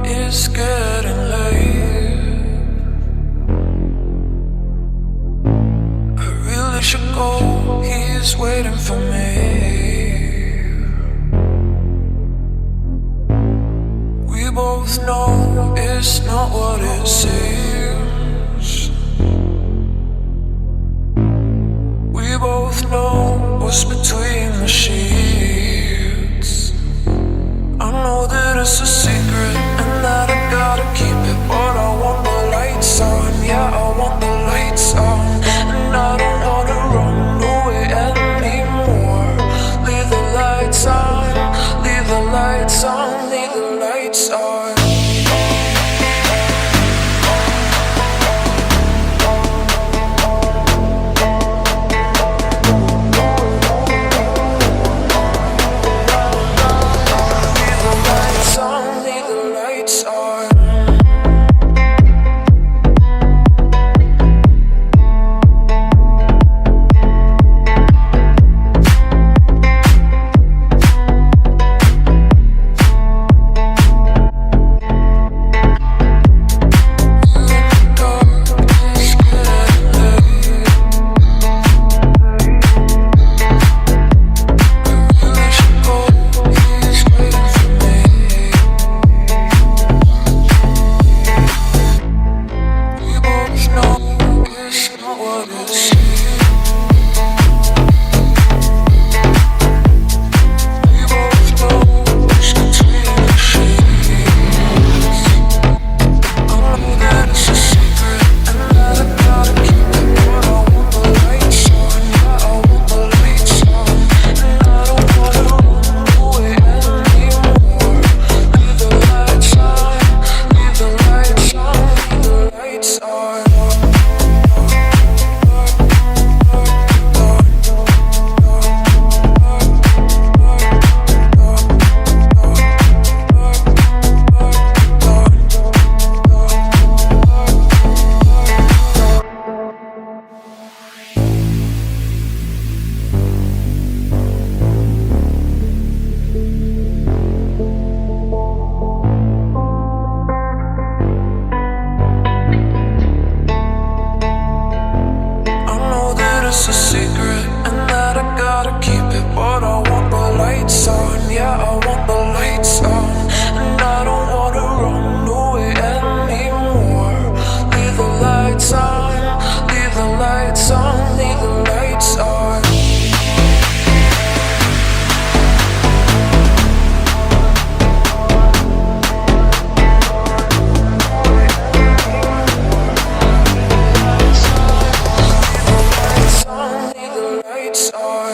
It's getting late. I really should go. He's waiting for me. We both know it's not what it seems. We both know what's between the sheets. I know that it's a secret and that I gotta keep it, but I want the lights on, yeah, I want the lights on. And I don't wanna run away anymore. Leave the lights on, leave the lights on, leave the lights on. It's a secret and that I gotta keep it, but I want the lights on, yeah, I want the lights on. And I don't wanna run away anymore. Leave the lights on, leave the lights on, leave the lights on. Lights on.